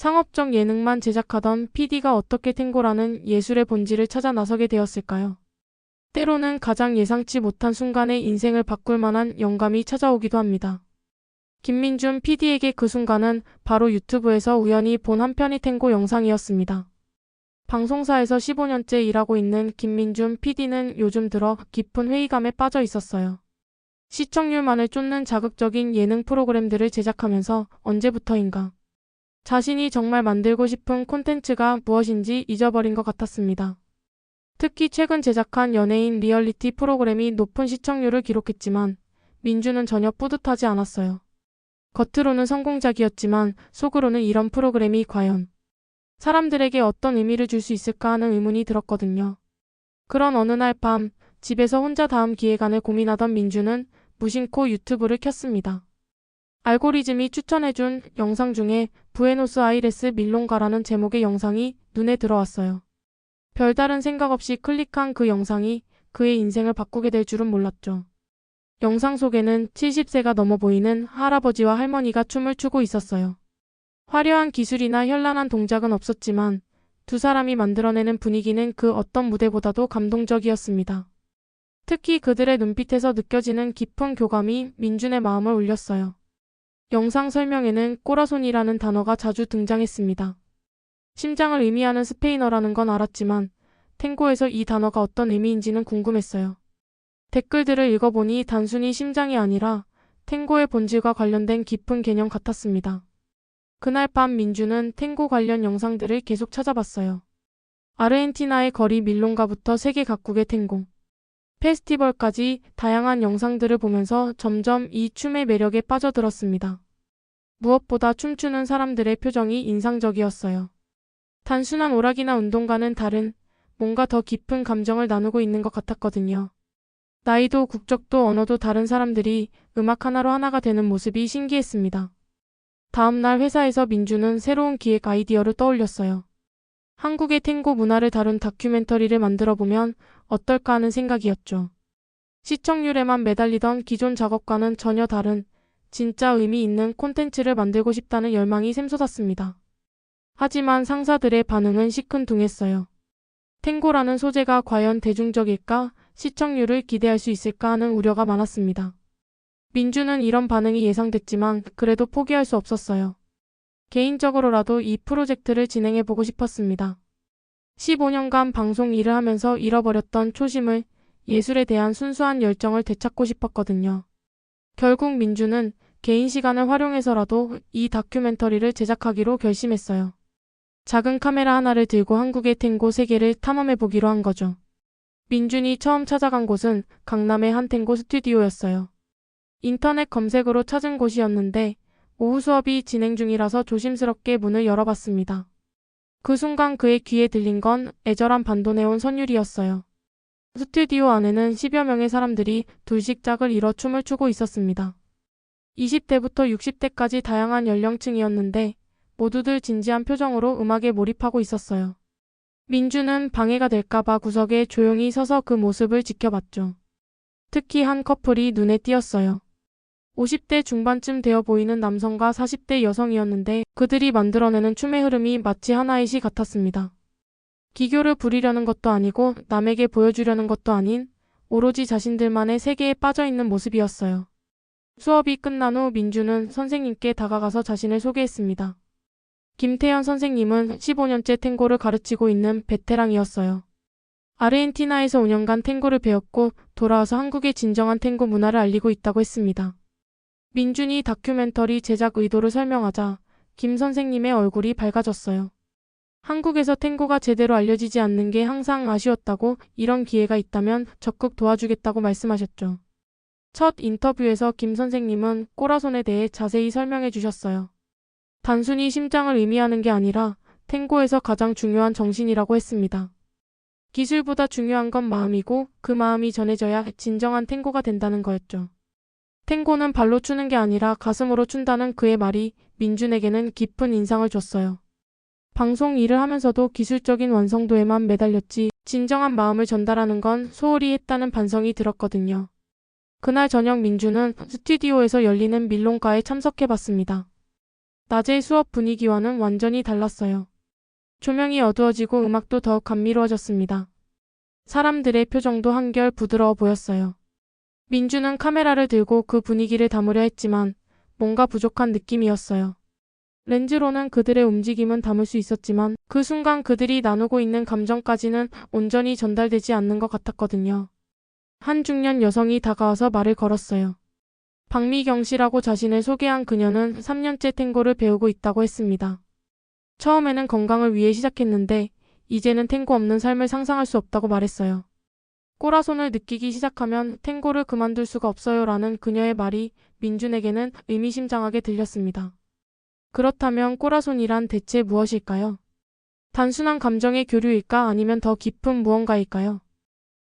상업적 예능만 제작하던 PD가 어떻게 탱고라는 예술의 본질을 찾아 나서게 되었을까요? 때로는 가장 예상치 못한 순간에 인생을 바꿀 만한 영감이 찾아오기도 합니다. 김민준 PD에게 그 순간은 바로 유튜브에서 우연히 본 한 편의 탱고 영상이었습니다. 방송사에서 15년째 일하고 있는 김민준 PD는 요즘 들어 깊은 회의감에 빠져 있었어요. 시청률만을 쫓는 자극적인 예능 프로그램들을 제작하면서 언제부터인가 자신이 정말 만들고 싶은 콘텐츠가 무엇인지 잊어버린 것 같았습니다. 특히 최근 제작한 연예인 리얼리티 프로그램이 높은 시청률을 기록했지만 민준은 전혀 뿌듯하지 않았어요. 겉으로는 성공작이었지만 속으로는 이런 프로그램이 과연 사람들에게 어떤 의미를 줄 수 있을까 하는 의문이 들었거든요. 그런 어느 날 밤 집에서 혼자 다음 기획안을 고민하던 민준은 무심코 유튜브를 켰습니다. 알고리즘이 추천해준 영상 중에 부에노스아이레스 밀롱가라는 제목의 영상이 눈에 들어왔어요. 별다른 생각 없이 클릭한 그 영상이 그의 인생을 바꾸게 될 줄은 몰랐죠. 영상 속에는 70세가 넘어 보이는 할아버지와 할머니가 춤을 추고 있었어요. 화려한 기술이나 현란한 동작은 없었지만 두 사람이 만들어내는 분위기는 그 어떤 무대보다도 감동적이었습니다. 특히 그들의 눈빛에서 느껴지는 깊은 교감이 민준의 마음을 울렸어요. 영상 설명에는 꼬라손이라는 단어가 자주 등장했습니다. 심장을 의미하는 스페인어라는 건 알았지만 탱고에서 이 단어가 어떤 의미인지는 궁금했어요. 댓글들을 읽어보니 단순히 심장이 아니라 탱고의 본질과 관련된 깊은 개념 같았습니다. 그날 밤 민준은 탱고 관련 영상들을 계속 찾아봤어요. 아르헨티나의 거리 밀롱가부터 세계 각국의 탱고 페스티벌까지 다양한 영상들을 보면서 점점 이 춤의 매력에 빠져들었습니다. 무엇보다 춤추는 사람들의 표정이 인상적이었어요. 단순한 오락이나 운동과는 다른 뭔가 더 깊은 감정을 나누고 있는 것 같았거든요. 나이도 국적도 언어도 다른 사람들이 음악 하나로 하나가 되는 모습이 신기했습니다. 다음 날 회사에서 민준은 새로운 기획 아이디어를 떠올렸어요. 한국의 탱고 문화를 다룬 다큐멘터리를 만들어보면 어떨까 하는 생각이었죠. 시청률에만 매달리던 기존 작업과는 전혀 다른 진짜 의미 있는 콘텐츠를 만들고 싶다는 열망이 샘솟았습니다. 하지만 상사들의 반응은 시큰둥했어요. 탱고라는 소재가 과연 대중적일까, 시청률을 기대할 수 있을까 하는 우려가 많았습니다. 민준은 이런 반응이 예상됐지만 그래도 포기할 수 없었어요. 개인적으로라도 이 프로젝트를 진행해보고 싶었습니다. 15년간 방송 일을 하면서 잃어버렸던 초심을, 예술에 대한 순수한 열정을 되찾고 싶었거든요. 결국 민준은 개인 시간을 활용해서라도 이 다큐멘터리를 제작하기로 결심했어요. 작은 카메라 하나를 들고 한국의 탱고 세계를 탐험해보기로 한 거죠. 민준이 처음 찾아간 곳은 강남의 한 탱고 스튜디오였어요. 인터넷 검색으로 찾은 곳이었는데 오후 수업이 진행 중이라서 조심스럽게 문을 열어봤습니다. 그 순간 그의 귀에 들린 건 애절한 반도네온 선율이었어요. 스튜디오 안에는 10여 명의 사람들이 둘씩 짝을 이뤄 춤을 추고 있었습니다. 20대부터 60대까지 다양한 연령층이었는데 모두들 진지한 표정으로 음악에 몰입하고 있었어요. 민준은 방해가 될까봐 구석에 조용히 서서 그 모습을 지켜봤죠. 특히 한 커플이 눈에 띄었어요. 50대 중반쯤 되어 보이는 남성과 40대 여성이었는데 그들이 만들어내는 춤의 흐름이 마치 하나의 시 같았습니다. 기교를 부리려는 것도 아니고 남에게 보여주려는 것도 아닌 오로지 자신들만의 세계에 빠져있는 모습이었어요. 수업이 끝난 후 민준은 선생님께 다가가서 자신을 소개했습니다. 김태현 선생님은 15년째 탱고를 가르치고 있는 베테랑이었어요. 아르헨티나에서 5년간 탱고를 배웠고 돌아와서 한국의 진정한 탱고 문화를 알리고 있다고 했습니다. 민준이 다큐멘터리 제작 의도를 설명하자 김 선생님의 얼굴이 밝아졌어요. 한국에서 탱고가 제대로 알려지지 않는 게 항상 아쉬웠다고 이런 기회가 있다면 적극 도와주겠다고 말씀하셨죠. 첫 인터뷰에서 김 선생님은 꼬라손에 대해 자세히 설명해 주셨어요. 단순히 심장을 의미하는 게 아니라 탱고에서 가장 중요한 정신이라고 했습니다. 기술보다 중요한 건 마음이고 그 마음이 전해져야 진정한 탱고가 된다는 거였죠. 탱고는 발로 추는 게 아니라 가슴으로 춘다는 그의 말이 민준에게는 깊은 인상을 줬어요. 방송 일을 하면서도 기술적인 완성도에만 매달렸지 진정한 마음을 전달하는 건 소홀히 했다는 반성이 들었거든요. 그날 저녁 민준은 스튜디오에서 열리는 밀롱가에 참석해봤습니다. 낮의 수업 분위기와는 완전히 달랐어요. 조명이 어두워지고 음악도 더욱 감미로워졌습니다. 사람들의 표정도 한결 부드러워 보였어요. 민주는 카메라를 들고 그 분위기를 담으려 했지만 뭔가 부족한 느낌이었어요. 렌즈로는 그들의 움직임은 담을 수 있었지만 그 순간 그들이 나누고 있는 감정까지는 온전히 전달되지 않는 것 같았거든요. 한 중년 여성이 다가와서 말을 걸었어요. 박미경 씨라고 자신을 소개한 그녀는 3년째 탱고를 배우고 있다고 했습니다. 처음에는 건강을 위해 시작했는데 이제는 탱고 없는 삶을 상상할 수 없다고 말했어요. 꼬라손을 느끼기 시작하면 탱고를 그만둘 수가 없어요라는 그녀의 말이 민준에게는 의미심장하게 들렸습니다. 그렇다면 꼬라손이란 대체 무엇일까요? 단순한 감정의 교류일까 아니면 더 깊은 무언가일까요?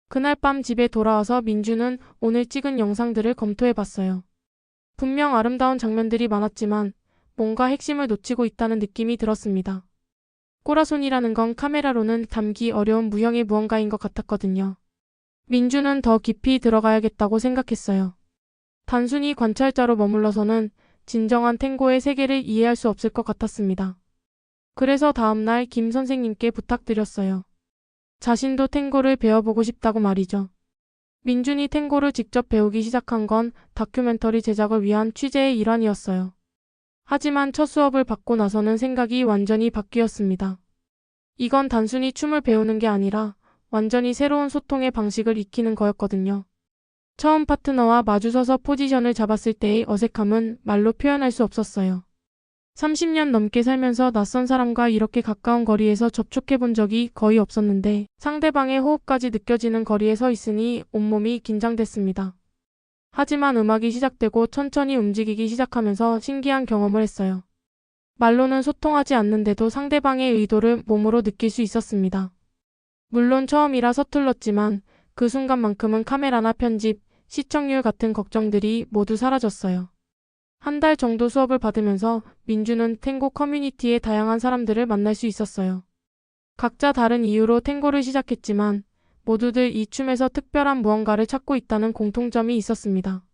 그날 밤 집에 돌아와서 민주는 오늘 찍은 영상들을 검토해봤어요. 분명 아름다운 장면들이 많았지만 뭔가 핵심을 놓치고 있다는 느낌이 들었습니다. 꼬라손이라는 건 카메라로는 담기 어려운 무형의 무언가인 것 같았거든요. 민주는 더 깊이 들어가야겠다고 생각했어요. 단순히 관찰자로 머물러서는 진정한 탱고의 세계를 이해할 수 없을 것 같았습니다. 그래서 다음날 김 선생님께 부탁드렸어요. 자신도 탱고를 배워보고 싶다고 말이죠. 민준이 탱고를 직접 배우기 시작한 건 다큐멘터리 제작을 위한 취재의 일환이었어요. 하지만 첫 수업을 받고 나서는 생각이 완전히 바뀌었습니다. 이건 단순히 춤을 배우는 게 아니라 완전히 새로운 소통의 방식을 익히는 거였거든요. 처음 파트너와 마주서서 포지션을 잡았을 때의 어색함은 말로 표현할 수 없었어요. 30년 넘게 살면서 낯선 사람과 이렇게 가까운 거리에서 접촉해 본 적이 거의 없었는데 상대방의 호흡까지 느껴지는 거리에 서 있으니 온몸이 긴장됐습니다. 하지만 음악이 시작되고 천천히 움직이기 시작하면서 신기한 경험을 했어요. 말로는 소통하지 않는데도 상대방의 의도를 몸으로 느낄 수 있었습니다. 물론 처음이라 서툴렀지만 그 순간만큼은 카메라나 편집, 시청률 같은 걱정들이 모두 사라졌어요. 한 달 정도 수업을 받으면서 민주는 탱고 커뮤니티의 다양한 사람들을 만날 수 있었어요. 각자 다른 이유로 탱고를 시작했지만 모두들 이 춤에서 특별한 무언가를 찾고 있다는 공통점이 있었습니다.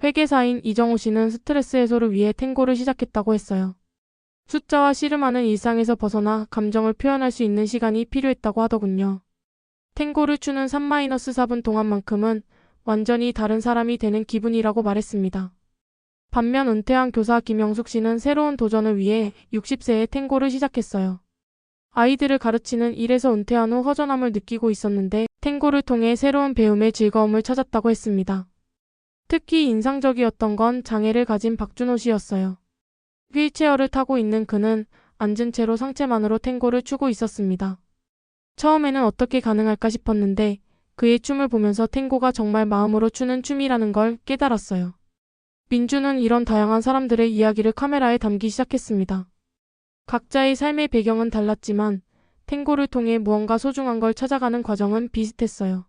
회계사인 이정호 씨는 스트레스 해소를 위해 탱고를 시작했다고 했어요. 숫자와 씨름하는 일상에서 벗어나 감정을 표현할 수 있는 시간이 필요했다고 하더군요. 탱고를 추는 3-4분 동안만큼은 완전히 다른 사람이 되는 기분이라고 말했습니다. 반면 은퇴한 교사 김영숙 씨는 새로운 도전을 위해 60세에 탱고를 시작했어요. 아이들을 가르치는 일에서 은퇴한 후 허전함을 느끼고 있었는데 탱고를 통해 새로운 배움의 즐거움을 찾았다고 했습니다. 특히 인상적이었던 건 장애를 가진 박준호 씨였어요. 휠체어를 타고 있는 그는 앉은 채로 상체만으로 탱고를 추고 있었습니다. 처음에는 어떻게 가능할까 싶었는데 그의 춤을 보면서 탱고가 정말 마음으로 추는 춤이라는 걸 깨달았어요. 민주는 이런 다양한 사람들의 이야기를 카메라에 담기 시작했습니다. 각자의 삶의 배경은 달랐지만 탱고를 통해 무언가 소중한 걸 찾아가는 과정은 비슷했어요.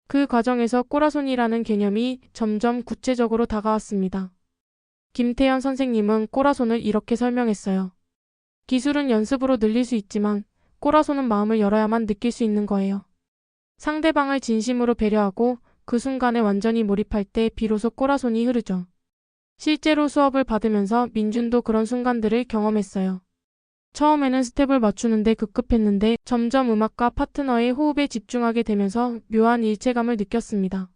그 과정에서 꼬라손이라는 개념이 점점 구체적으로 다가왔습니다. 김태현 선생님은 꼬라손을 이렇게 설명했어요. 기술은 연습으로 늘릴 수 있지만 꼬라손은 마음을 열어야만 느낄 수 있는 거예요. 상대방을 진심으로 배려하고 그 순간에 완전히 몰입할 때 비로소 꼬라손이 흐르죠. 실제로 수업을 받으면서 민준도 그런 순간들을 경험했어요. 처음에는 스텝을 맞추는데 급급했는데 점점 음악과 파트너의 호흡에 집중하게 되면서 묘한 일체감을 느꼈습니다.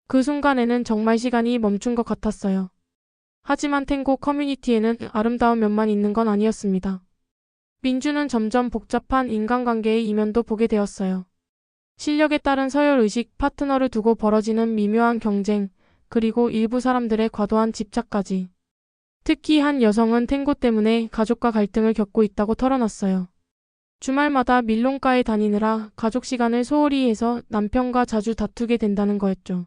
그 순간에는 정말 시간이 멈춘 것 같았어요. 하지만 탱고 커뮤니티에는 아름다운 면만 있는 건 아니었습니다. 민주는 점점 복잡한 인간관계의 이면도 보게 되었어요. 실력에 따른 서열의식, 파트너를 두고 벌어지는 미묘한 경쟁, 그리고 일부 사람들의 과도한 집착까지. 특히 한 여성은 탱고 때문에 가족과 갈등을 겪고 있다고 털어놨어요. 주말마다 밀롱가에 다니느라 가족 시간을 소홀히 해서 남편과 자주 다투게 된다는 거였죠.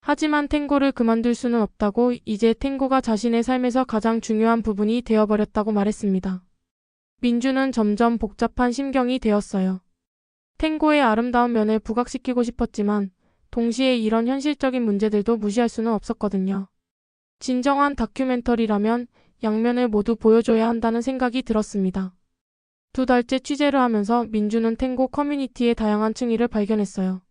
하지만 탱고를 그만둘 수는 없다고 이제 탱고가 자신의 삶에서 가장 중요한 부분이 되어버렸다고 말했습니다. 민주는 점점 복잡한 심경이 되었어요. 탱고의 아름다운 면을 부각시키고 싶었지만 동시에 이런 현실적인 문제들도 무시할 수는 없었거든요. 진정한 다큐멘터리라면 양면을 모두 보여줘야 한다는 생각이 들었습니다. 2달째 취재를 하면서 민주는 탱고 커뮤니티의 다양한 층위를 발견했어요.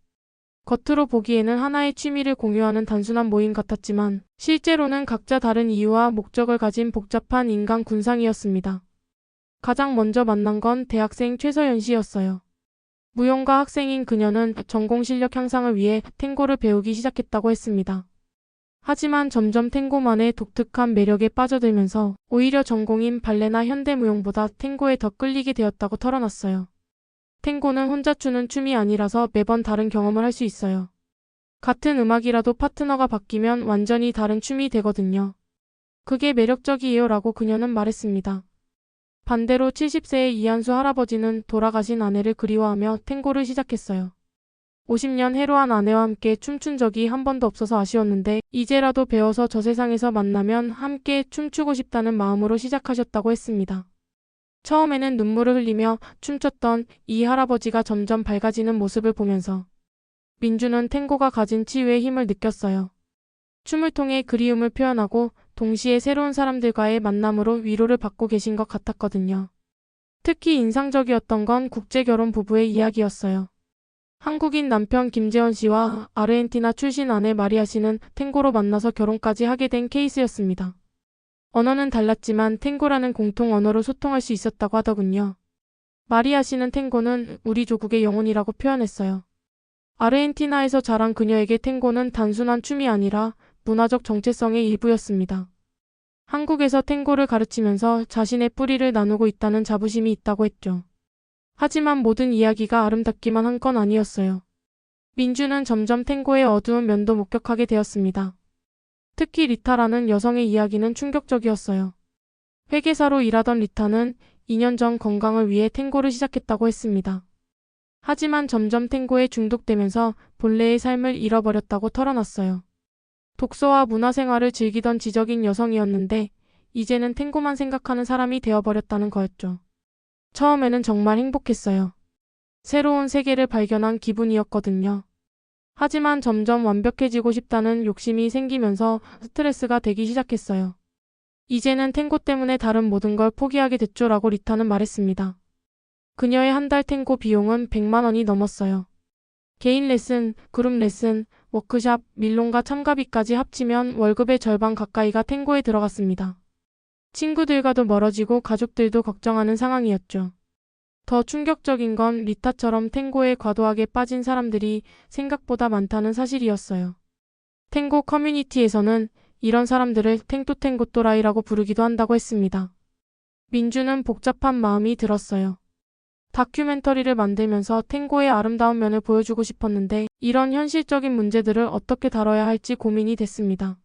겉으로 보기에는 하나의 취미를 공유하는 단순한 모임 같았지만 실제로는 각자 다른 이유와 목적을 가진 복잡한 인간 군상이었습니다. 가장 먼저 만난 건 대학생 최서연 씨였어요. 무용가 학생인 그녀는 전공 실력 향상을 위해 탱고를 배우기 시작했다고 했습니다. 하지만 점점 탱고만의 독특한 매력에 빠져들면서 오히려 전공인 발레나 현대무용보다 탱고에 더 끌리게 되었다고 털어놨어요. 탱고는 혼자 추는 춤이 아니라서 매번 다른 경험을 할 수 있어요. 같은 음악이라도 파트너가 바뀌면 완전히 다른 춤이 되거든요. 그게 매력적이에요 라고 그녀는 말했습니다. 반대로 70세의 이한수 할아버지는 돌아가신 아내를 그리워하며 탱고를 시작했어요. 50년 해로한 아내와 함께 춤춘 적이 한 번도 없어서 아쉬웠는데 이제라도 배워서 저 세상에서 만나면 함께 춤추고 싶다는 마음으로 시작하셨다고 했습니다. 처음에는 눈물을 흘리며 춤췄던 이 할아버지가 점점 밝아지는 모습을 보면서 민주는 탱고가 가진 치유의 힘을 느꼈어요. 춤을 통해 그리움을 표현하고 동시에 새로운 사람들과의 만남으로 위로를 받고 계신 것 같았거든요. 특히 인상적이었던 건 국제결혼 부부의 이야기였어요. 한국인 남편 김재원 씨와 아르헨티나 출신 아내 마리아 씨는 탱고로 만나서 결혼까지 하게 된 케이스였습니다. 언어는 달랐지만 탱고라는 공통 언어로 소통할 수 있었다고 하더군요. 마리아 씨는 탱고는 우리 조국의 영혼이라고 표현했어요. 아르헨티나에서 자란 그녀에게 탱고는 단순한 춤이 아니라 문화적 정체성의 일부였습니다. 한국에서 탱고를 가르치면서 자신의 뿌리를 나누고 있다는 자부심이 있다고 했죠. 하지만 모든 이야기가 아름답기만 한 건 아니었어요. 민주는 점점 탱고의 어두운 면도 목격하게 되었습니다. 특히 리타라는 여성의 이야기는 충격적이었어요. 회계사로 일하던 리타는 2년 전 건강을 위해 탱고를 시작했다고 했습니다. 하지만 점점 탱고에 중독되면서 본래의 삶을 잃어버렸다고 털어놨어요. 독서와 문화생활을 즐기던 지적인 여성이었는데 이제는 탱고만 생각하는 사람이 되어버렸다는 거였죠. 처음에는 정말 행복했어요. 새로운 세계를 발견한 기분이었거든요. 하지만 점점 완벽해지고 싶다는 욕심이 생기면서 스트레스가 되기 시작했어요. 이제는 탱고 때문에 다른 모든 걸 포기하게 됐죠 라고 리타는 말했습니다. 그녀의 한 달 탱고 비용은 100만 원이 넘었어요. 개인 레슨, 그룹 레슨, 워크샵, 밀롱가 참가비까지 합치면 월급의 절반 가까이가 탱고에 들어갔습니다. 친구들과도 멀어지고 가족들도 걱정하는 상황이었죠. 더 충격적인 건 리타처럼 탱고에 과도하게 빠진 사람들이 생각보다 많다는 사실이었어요. 탱고 커뮤니티에서는 이런 사람들을 탱토탱고 또라이라고 부르기도 한다고 했습니다. 민주는 복잡한 마음이 들었어요. 다큐멘터리를 만들면서 탱고의 아름다운 면을 보여주고 싶었는데 이런 현실적인 문제들을 어떻게 다뤄야 할지 고민이 됐습니다.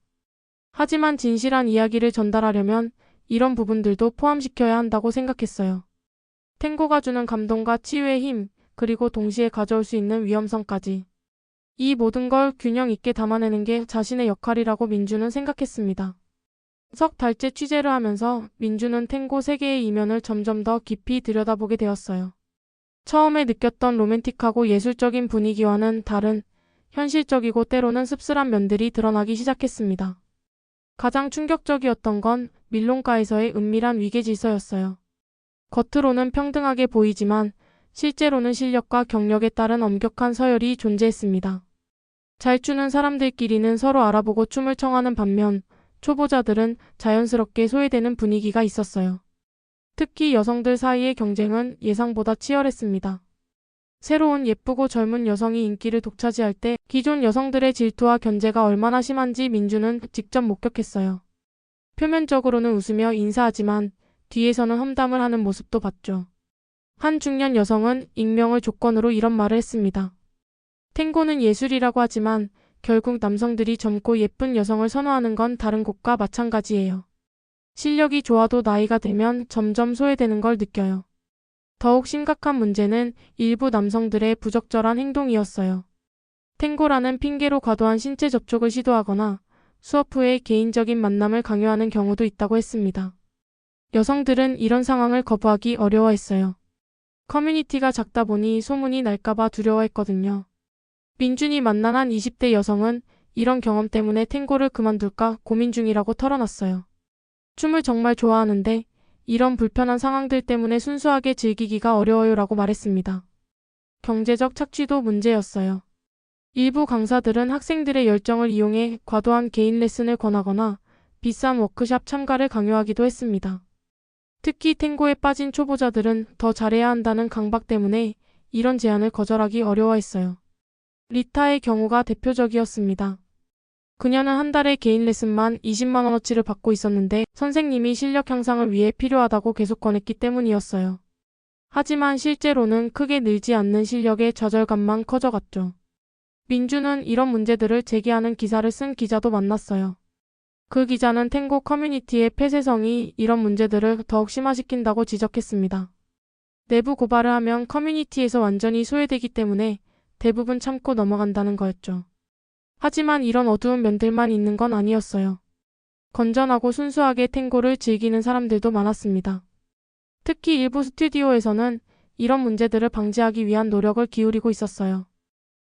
하지만 진실한 이야기를 전달하려면 이런 부분들도 포함시켜야 한다고 생각했어요. 탱고가 주는 감동과 치유의 힘, 그리고 동시에 가져올 수 있는 위험성까지. 이 모든 걸 균형 있게 담아내는 게 자신의 역할이라고 민주는 생각했습니다. 석 달째 취재를 하면서 민주는 탱고 세계의 이면을 점점 더 깊이 들여다보게 되었어요. 처음에 느꼈던 로맨틱하고 예술적인 분위기와는 다른 현실적이고 때로는 씁쓸한 면들이 드러나기 시작했습니다. 가장 충격적이었던 건 밀롱가에서의 은밀한 위계 질서였어요. 겉으로는 평등하게 보이지만 실제로는 실력과 경력에 따른 엄격한 서열이 존재했습니다. 잘 추는 사람들끼리는 서로 알아보고 춤을 청하는 반면 초보자들은 자연스럽게 소외되는 분위기가 있었어요. 특히 여성들 사이의 경쟁은 예상보다 치열했습니다. 새로운 예쁘고 젊은 여성이 인기를 독차지할 때 기존 여성들의 질투와 견제가 얼마나 심한지 민주는 직접 목격했어요. 표면적으로는 웃으며 인사하지만 뒤에서는 험담을 하는 모습도 봤죠. 한 중년 여성은 익명을 조건으로 이런 말을 했습니다. 탱고는 예술이라고 하지만 결국 남성들이 젊고 예쁜 여성을 선호하는 건 다른 곳과 마찬가지예요. 실력이 좋아도 나이가 들면 점점 소외되는 걸 느껴요. 더욱 심각한 문제는 일부 남성들의 부적절한 행동이었어요. 탱고라는 핑계로 과도한 신체 접촉을 시도하거나 수업 후에 개인적인 만남을 강요하는 경우도 있다고 했습니다. 여성들은 이런 상황을 거부하기 어려워했어요. 커뮤니티가 작다 보니 소문이 날까봐 두려워했거든요. 민준이 만난 한 20대 여성은 이런 경험 때문에 탱고를 그만둘까 고민 중이라고 털어놨어요. 춤을 정말 좋아하는데 이런 불편한 상황들 때문에 순수하게 즐기기가 어려워요라고 말했습니다. 경제적 착취도 문제였어요. 일부 강사들은 학생들의 열정을 이용해 과도한 개인 레슨을 권하거나 비싼 워크숍 참가를 강요하기도 했습니다. 특히 탱고에 빠진 초보자들은 더 잘해야 한다는 강박 때문에 이런 제안을 거절하기 어려워했어요. 리타의 경우가 대표적이었습니다. 그녀는 한 달에 개인 레슨만 20만 원어치를 받고 있었는데 선생님이 실력 향상을 위해 필요하다고 계속 권했기 때문이었어요. 하지만 실제로는 크게 늘지 않는 실력의 좌절감만 커져갔죠. 민주는 이런 문제들을 제기하는 기사를 쓴 기자도 만났어요. 그 기자는 탱고 커뮤니티의 폐쇄성이 이런 문제들을 더욱 심화시킨다고 지적했습니다. 내부 고발을 하면 커뮤니티에서 완전히 소외되기 때문에 대부분 참고 넘어간다는 거였죠. 하지만 이런 어두운 면들만 있는 건 아니었어요. 건전하고 순수하게 탱고를 즐기는 사람들도 많았습니다. 특히 일부 스튜디오에서는 이런 문제들을 방지하기 위한 노력을 기울이고 있었어요.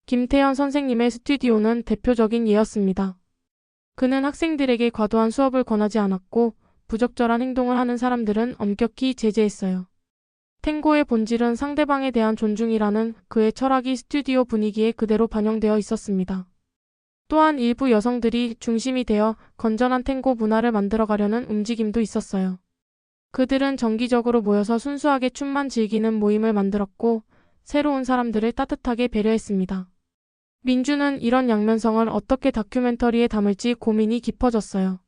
김태현 선생님의 스튜디오는 대표적인 예였습니다. 그는 학생들에게 과도한 수업을 권하지 않았고 부적절한 행동을 하는 사람들은 엄격히 제재했어요. 탱고의 본질은 상대방에 대한 존중이라는 그의 철학이 스튜디오 분위기에 그대로 반영되어 있었습니다. 또한 일부 여성들이 중심이 되어 건전한 탱고 문화를 만들어가려는 움직임도 있었어요. 그들은 정기적으로 모여서 순수하게 춤만 즐기는 모임을 만들었고 새로운 사람들을 따뜻하게 배려했습니다. 민주는 이런 양면성을 어떻게 다큐멘터리에 담을지 고민이 깊어졌어요.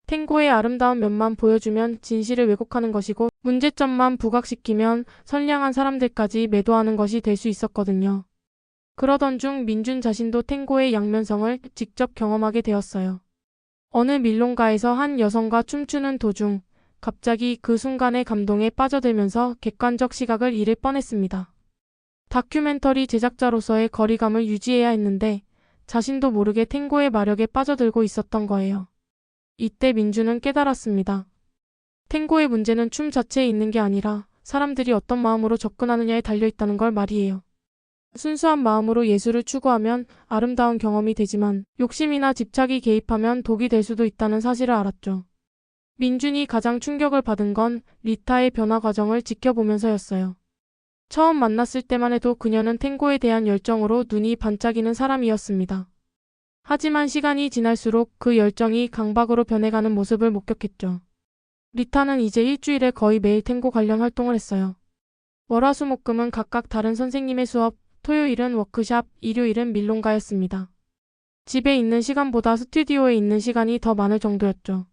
탱고의 아름다운 면만 보여주면 진실을 왜곡하는 것이고 문제점만 부각시키면 선량한 사람들까지 매도하는 것이 될 수 있었거든요. 그러던 중 민준 자신도 탱고의 양면성을 직접 경험하게 되었어요. 어느 밀롱가에서 한 여성과 춤추는 도중 갑자기 그 순간의 감동에 빠져들면서 객관적 시각을 잃을 뻔했습니다. 다큐멘터리 제작자로서의 거리감을 유지해야 했는데 자신도 모르게 탱고의 마력에 빠져들고 있었던 거예요. 이때 민주는 깨달았습니다. 탱고의 문제는 춤 자체에 있는 게 아니라 사람들이 어떤 마음으로 접근하느냐에 달려있다는 걸 말이에요. 순수한 마음으로 예술을 추구하면 아름다운 경험이 되지만 욕심이나 집착이 개입하면 독이 될 수도 있다는 사실을 알았죠. 민준이 가장 충격을 받은 건 리타의 변화 과정을 지켜보면서였어요. 처음 만났을 때만 해도 그녀는 탱고에 대한 열정으로 눈이 반짝이는 사람이었습니다. 하지만 시간이 지날수록 그 열정이 강박으로 변해가는 모습을 목격했죠. 리타는 이제 일주일에 거의 매일 탱고 관련 활동을 했어요. 월화수목금은 각각 다른 선생님의 수업, 토요일은 워크샵, 일요일은 밀롱가였습니다. 집에 있는 시간보다 스튜디오에 있는 시간이 더 많을 정도였죠.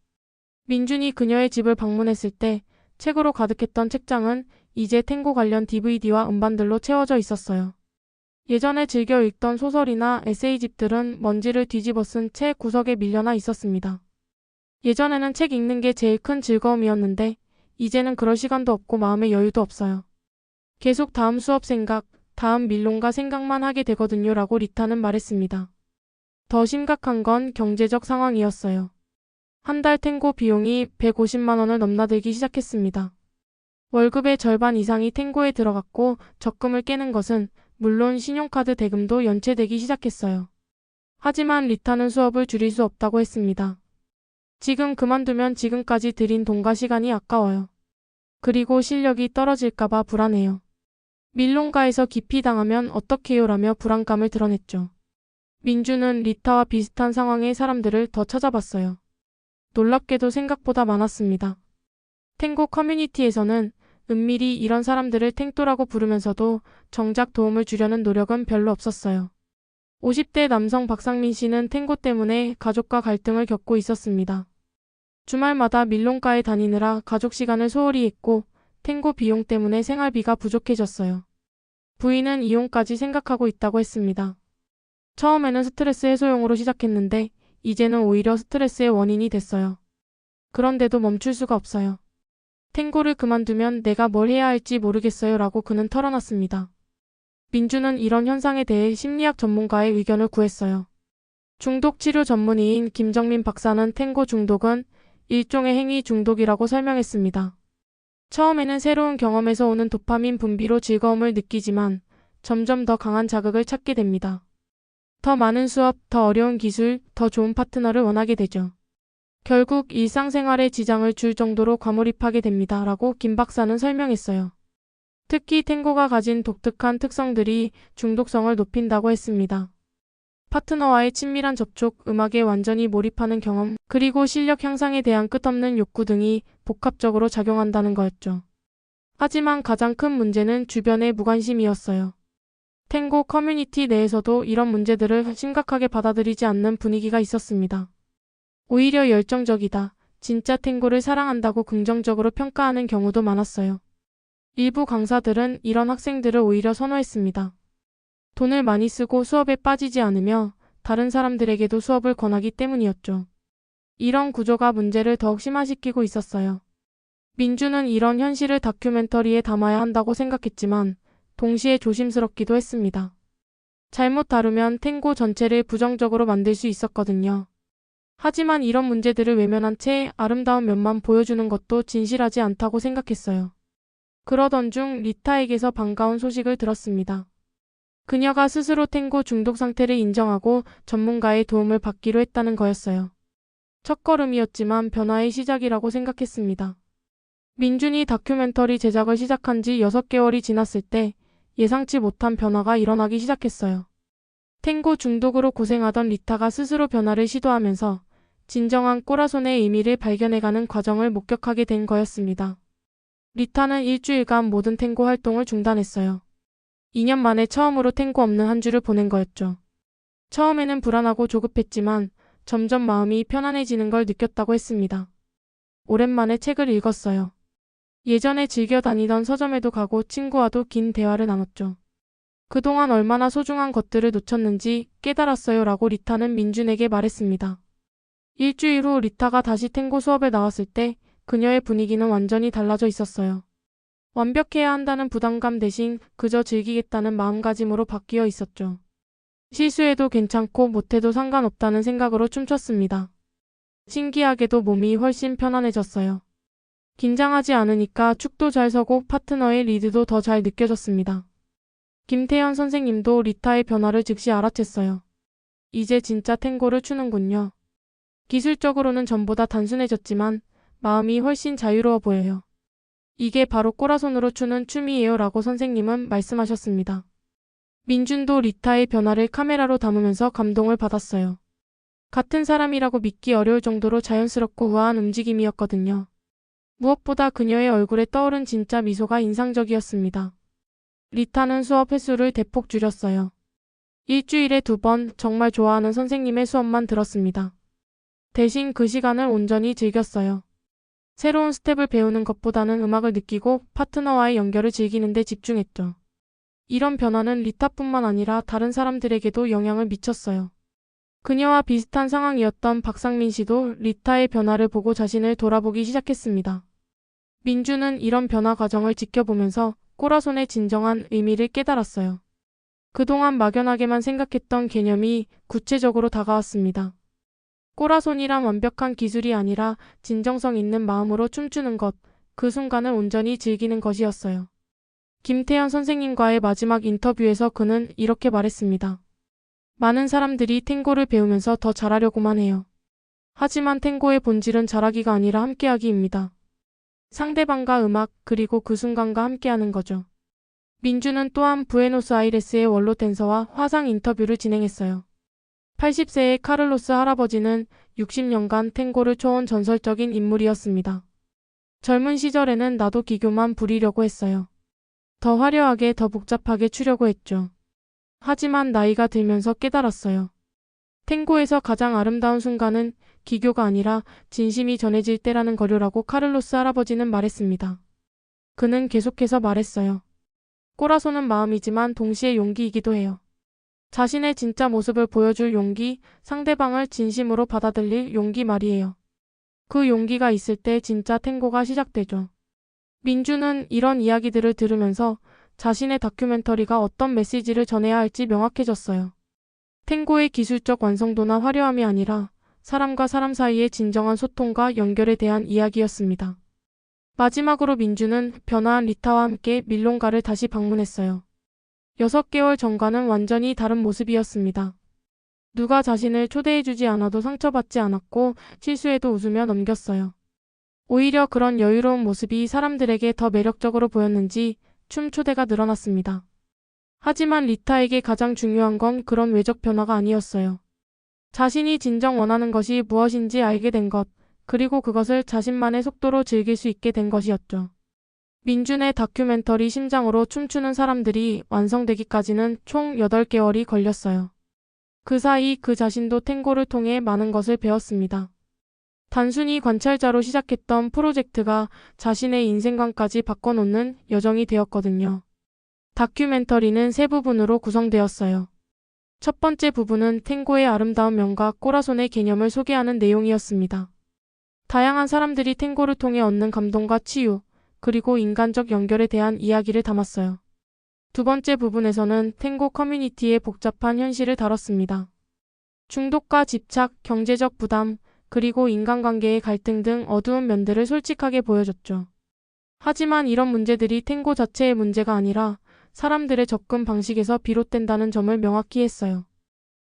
민준이 그녀의 집을 방문했을 때 책으로 가득했던 책장은 이제 탱고 관련 DVD와 음반들로 채워져 있었어요. 예전에 즐겨 읽던 소설이나 에세이집들은 먼지를 뒤집어 쓴 채 구석에 밀려나 있었습니다. 예전에는 책 읽는 게 제일 큰 즐거움이었는데 이제는 그럴 시간도 없고 마음의 여유도 없어요. 계속 다음 수업 생각, 다음 밀롱가 생각만 하게 되거든요 라고 리타는 말했습니다. 더 심각한 건 경제적 상황이었어요. 한 달 탱고 비용이 150만 원을 넘나들기 시작했습니다. 월급의 절반 이상이 탱고에 들어갔고 적금을 깨는 것은 물론 신용카드 대금도 연체되기 시작했어요. 하지만 리타는 수업을 줄일 수 없다고 했습니다. 지금 그만두면 지금까지 들인 돈과 시간이 아까워요. 그리고 실력이 떨어질까봐 불안해요. 밀롱가에서 기피 당하면 어떡해요 라며 불안감을 드러냈죠. 민주는 리타와 비슷한 상황의 사람들을 더 찾아봤어요. 놀랍게도 생각보다 많았습니다. 탱고 커뮤니티에서는 은밀히 이런 사람들을 탱또라고 부르면서도 정작 도움을 주려는 노력은 별로 없었어요. 50대 남성 박상민 씨는 탱고 때문에 가족과 갈등을 겪고 있었습니다. 주말마다 밀롱가에 다니느라 가족 시간을 소홀히 했고 탱고 비용 때문에 생활비가 부족해졌어요. 부인은 이혼까지 생각하고 있다고 했습니다. 처음에는 스트레스 해소용으로 시작했는데 이제는 오히려 스트레스의 원인이 됐어요. 그런데도 멈출 수가 없어요. 탱고를 그만두면 내가 뭘 해야 할지 모르겠어요 라고 그는 털어놨습니다. 민주는 이런 현상에 대해 심리학 전문가의 의견을 구했어요. 중독 치료 전문의인 김정민 박사는 탱고 중독은 일종의 행위 중독이라고 설명했습니다. 처음에는 새로운 경험에서 오는 도파민 분비로 즐거움을 느끼지만 점점 더 강한 자극을 찾게 됩니다. 더 많은 수업, 더 어려운 기술, 더 좋은 파트너를 원하게 되죠. 결국 일상생활에 지장을 줄 정도로 과몰입하게 됩니다. 라고 김 박사는 설명했어요. 특히 탱고가 가진 독특한 특성들이 중독성을 높인다고 했습니다. 파트너와의 친밀한 접촉, 음악에 완전히 몰입하는 경험, 그리고 실력 향상에 대한 끝없는 욕구 등이 복합적으로 작용한다는 거였죠. 하지만 가장 큰 문제는 주변의 무관심이었어요. 탱고 커뮤니티 내에서도 이런 문제들을 심각하게 받아들이지 않는 분위기가 있었습니다. 오히려 열정적이다, 진짜 탱고를 사랑한다고 긍정적으로 평가하는 경우도 많았어요. 일부 강사들은 이런 학생들을 오히려 선호했습니다. 돈을 많이 쓰고 수업에 빠지지 않으며 다른 사람들에게도 수업을 권하기 때문이었죠. 이런 구조가 문제를 더욱 심화시키고 있었어요. 민주는 이런 현실을 다큐멘터리에 담아야 한다고 생각했지만 동시에 조심스럽기도 했습니다. 잘못 다루면 탱고 전체를 부정적으로 만들 수 있었거든요. 하지만 이런 문제들을 외면한 채 아름다운 면만 보여주는 것도 진실하지 않다고 생각했어요. 그러던 중 리타에게서 반가운 소식을 들었습니다. 그녀가 스스로 탱고 중독 상태를 인정하고 전문가의 도움을 받기로 했다는 거였어요. 첫걸음이었지만 변화의 시작이라고 생각했습니다. 민준이 다큐멘터리 제작을 시작한 지 6개월이 지났을 때 예상치 못한 변화가 일어나기 시작했어요. 탱고 중독으로 고생하던 리타가 스스로 변화를 시도하면서 진정한 꼬라손의 의미를 발견해가는 과정을 목격하게 된 거였습니다. 리타는 일주일간 모든 탱고 활동을 중단했어요. 2년 만에 처음으로 탱고 없는 한 주를 보낸 거였죠. 처음에는 불안하고 조급했지만 점점 마음이 편안해지는 걸 느꼈다고 했습니다. 오랜만에 책을 읽었어요. 예전에 즐겨 다니던 서점에도 가고 친구와도 긴 대화를 나눴죠. 그동안 얼마나 소중한 것들을 놓쳤는지 깨달았어요 라고 리타는 민준에게 말했습니다. 일주일 후 리타가 다시 탱고 수업에 나왔을 때 그녀의 분위기는 완전히 달라져 있었어요. 완벽해야 한다는 부담감 대신 그저 즐기겠다는 마음가짐으로 바뀌어 있었죠. 실수해도 괜찮고 못해도 상관없다는 생각으로 춤췄습니다. 신기하게도 몸이 훨씬 편안해졌어요. 긴장하지 않으니까 축도 잘 서고 파트너의 리드도 더 잘 느껴졌습니다. 김태현 선생님도 리타의 변화를 즉시 알아챘어요. 이제 진짜 탱고를 추는군요. 기술적으로는 전보다 단순해졌지만 마음이 훨씬 자유로워 보여요. 이게 바로 꼬라손으로 추는 춤이에요 라고 선생님은 말씀하셨습니다. 민준도 리타의 변화를 카메라로 담으면서 감동을 받았어요. 같은 사람이라고 믿기 어려울 정도로 자연스럽고 우아한 움직임이었거든요. 무엇보다 그녀의 얼굴에 떠오른 진짜 미소가 인상적이었습니다. 리타는 수업 횟수를 대폭 줄였어요. 일주일에 2번 정말 좋아하는 선생님의 수업만 들었습니다. 대신 그 시간을 온전히 즐겼어요. 새로운 스텝을 배우는 것보다는 음악을 느끼고 파트너와의 연결을 즐기는 데 집중했죠. 이런 변화는 리타뿐만 아니라 다른 사람들에게도 영향을 미쳤어요. 그녀와 비슷한 상황이었던 박상민 씨도 리타의 변화를 보고 자신을 돌아보기 시작했습니다. 민주는 이런 변화 과정을 지켜보면서 꼬라손의 진정한 의미를 깨달았어요. 그동안 막연하게만 생각했던 개념이 구체적으로 다가왔습니다. 꼬라손이란 완벽한 기술이 아니라 진정성 있는 마음으로 춤추는 것, 그 순간을 온전히 즐기는 것이었어요. 김태현 선생님과의 마지막 인터뷰에서 그는 이렇게 말했습니다. 많은 사람들이 탱고를 배우면서 더 잘하려고만 해요. 하지만 탱고의 본질은 잘하기가 아니라 함께하기입니다. 상대방과 음악, 그리고 그 순간과 함께하는 거죠. 민주는 또한 부에노스아이레스의 원로 댄서와 화상 인터뷰를 진행했어요. 80세의 카를로스 할아버지는 60년간 탱고를 춰온 전설적인 인물이었습니다. 젊은 시절에는 나도 기교만 부리려고 했어요. 더 화려하게, 더 복잡하게 추려고 했죠. 하지만 나이가 들면서 깨달았어요. 탱고에서 가장 아름다운 순간은 기교가 아니라 진심이 전해질 때라는 거요라고 카를로스 할아버지는 말했습니다. 그는 계속해서 말했어요. 꼬라손은 마음이지만 동시에 용기이기도 해요. 자신의 진짜 모습을 보여줄 용기, 상대방을 진심으로 받아들일 용기 말이에요. 그 용기가 있을 때 진짜 탱고가 시작되죠. 민주는 이런 이야기들을 들으면서 자신의 다큐멘터리가 어떤 메시지를 전해야 할지 명확해졌어요. 탱고의 기술적 완성도나 화려함이 아니라 사람과 사람 사이의 진정한 소통과 연결에 대한 이야기였습니다. 마지막으로 민주는 변화한 리타와 함께 밀론가를 다시 방문했어요. 6개월 전과는 완전히 다른 모습이었습니다. 누가 자신을 초대해주지 않아도 상처받지 않았고 실수해도 웃으며 넘겼어요. 오히려 그런 여유로운 모습이 사람들에게 더 매력적으로 보였는지 춤 초대가 늘어났습니다. 하지만 리타에게 가장 중요한 건 그런 외적 변화가 아니었어요. 자신이 진정 원하는 것이 무엇인지 알게 된 것, 그리고 그것을 자신만의 속도로 즐길 수 있게 된 것이었죠. 민준의 다큐멘터리 심장으로 춤추는 사람들이 완성되기까지는 총 8개월이 걸렸어요. 그 사이 그 자신도 탱고를 통해 많은 것을 배웠습니다. 단순히 관찰자로 시작했던 프로젝트가 자신의 인생관까지 바꿔놓는 여정이 되었거든요. 다큐멘터리는 세 부분으로 구성되었어요. 첫 번째 부분은 탱고의 아름다운 면과 꼬라손의 개념을 소개하는 내용이었습니다. 다양한 사람들이 탱고를 통해 얻는 감동과 치유, 그리고 인간적 연결에 대한 이야기를 담았어요. 두 번째 부분에서는 탱고 커뮤니티의 복잡한 현실을 다뤘습니다. 중독과 집착, 경제적 부담, 그리고 인간관계의 갈등 등 어두운 면들을 솔직하게 보여줬죠. 하지만 이런 문제들이 탱고 자체의 문제가 아니라 사람들의 접근 방식에서 비롯된다는 점을 명확히 했어요.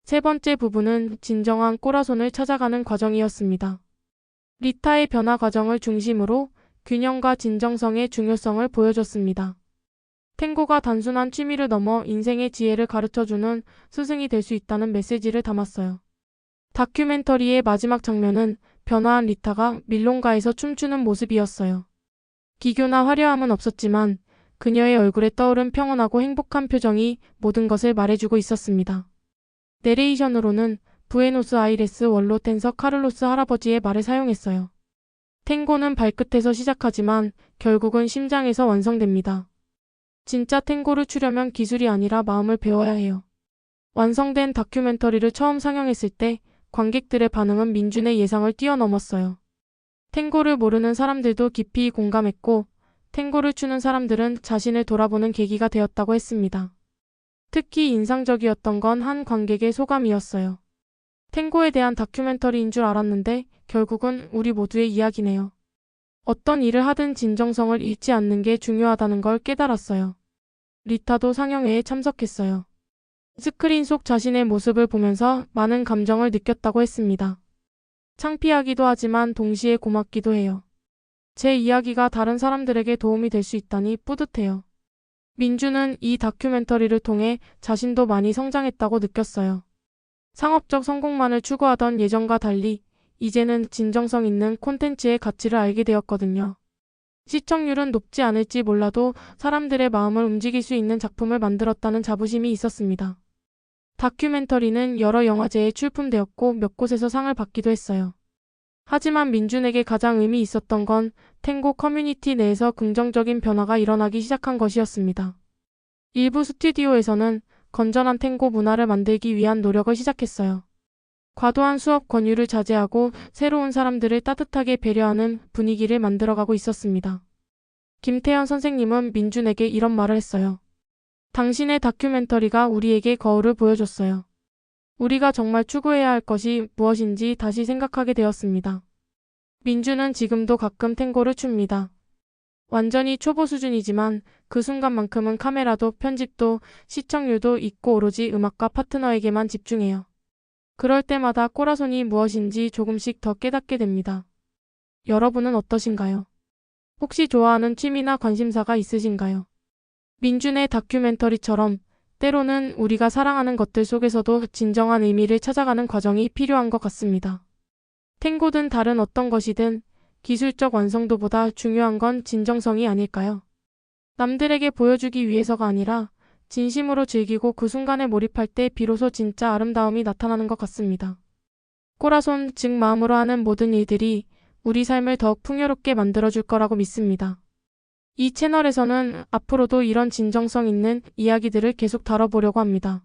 세 번째 부분은 진정한 꼬라손을 찾아가는 과정이었습니다. 리타의 변화 과정을 중심으로 균형과 진정성의 중요성을 보여줬습니다. 탱고가 단순한 취미를 넘어 인생의 지혜를 가르쳐주는 스승이 될 수 있다는 메시지를 담았어요. 다큐멘터리의 마지막 장면은 변화한 리타가 밀롱가에서 춤추는 모습이었어요. 기교나 화려함은 없었지만 그녀의 얼굴에 떠오른 평온하고 행복한 표정이 모든 것을 말해주고 있었습니다. 내레이션으로는 부에노스아이레스 원로 댄서 카를로스 할아버지의 말을 사용했어요. 탱고는 발끝에서 시작하지만 결국은 심장에서 완성됩니다. 진짜 탱고를 추려면 기술이 아니라 마음을 배워야 해요. 완성된 다큐멘터리를 처음 상영했을 때 관객들의 반응은 민준의 예상을 뛰어넘었어요. 탱고를 모르는 사람들도 깊이 공감했고 탱고를 추는 사람들은 자신을 돌아보는 계기가 되었다고 했습니다. 특히 인상적이었던 건 한 관객의 소감이었어요. 탱고에 대한 다큐멘터리인 줄 알았는데 결국은 우리 모두의 이야기네요. 어떤 일을 하든 진정성을 잃지 않는 게 중요하다는 걸 깨달았어요. 리타도 상영회에 참석했어요. 스크린 속 자신의 모습을 보면서 많은 감정을 느꼈다고 했습니다. 창피하기도 하지만 동시에 고맙기도 해요. 제 이야기가 다른 사람들에게 도움이 될 수 있다니 뿌듯해요. 민주는 이 다큐멘터리를 통해 자신도 많이 성장했다고 느꼈어요. 상업적 성공만을 추구하던 예전과 달리 이제는 진정성 있는 콘텐츠의 가치를 알게 되었거든요. 시청률은 높지 않을지 몰라도 사람들의 마음을 움직일 수 있는 작품을 만들었다는 자부심이 있었습니다. 다큐멘터리는 여러 영화제에 출품되었고 몇 곳에서 상을 받기도 했어요. 하지만 민준에게 가장 의미 있었던 건 탱고 커뮤니티 내에서 긍정적인 변화가 일어나기 시작한 것이었습니다. 일부 스튜디오에서는 건전한 탱고 문화를 만들기 위한 노력을 시작했어요. 과도한 수업 권유를 자제하고 새로운 사람들을 따뜻하게 배려하는 분위기를 만들어가고 있었습니다. 김태현 선생님은 민준에게 이런 말을 했어요. 당신의 다큐멘터리가 우리에게 거울을 보여줬어요. 우리가 정말 추구해야 할 것이 무엇인지 다시 생각하게 되었습니다. 민준은 지금도 가끔 탱고를 춥니다. 완전히 초보 수준이지만 그 순간만큼은 카메라도 편집도 시청률도 잊고 오로지 음악과 파트너에게만 집중해요. 그럴 때마다 꼬라손이 무엇인지 조금씩 더 깨닫게 됩니다. 여러분은 어떠신가요? 혹시 좋아하는 취미나 관심사가 있으신가요? 민준의 다큐멘터리처럼 때로는 우리가 사랑하는 것들 속에서도 진정한 의미를 찾아가는 과정이 필요한 것 같습니다. 탱고든 다른 어떤 것이든 기술적 완성도보다 중요한 건 진정성이 아닐까요? 남들에게 보여주기 위해서가 아니라 진심으로 즐기고 그 순간에 몰입할 때 비로소 진짜 아름다움이 나타나는 것 같습니다. 꼬라손, 즉 마음으로 하는 모든 일들이 우리 삶을 더욱 풍요롭게 만들어줄 거라고 믿습니다. 이 채널에서는 앞으로도 이런 진정성 있는 이야기들을 계속 다뤄보려고 합니다.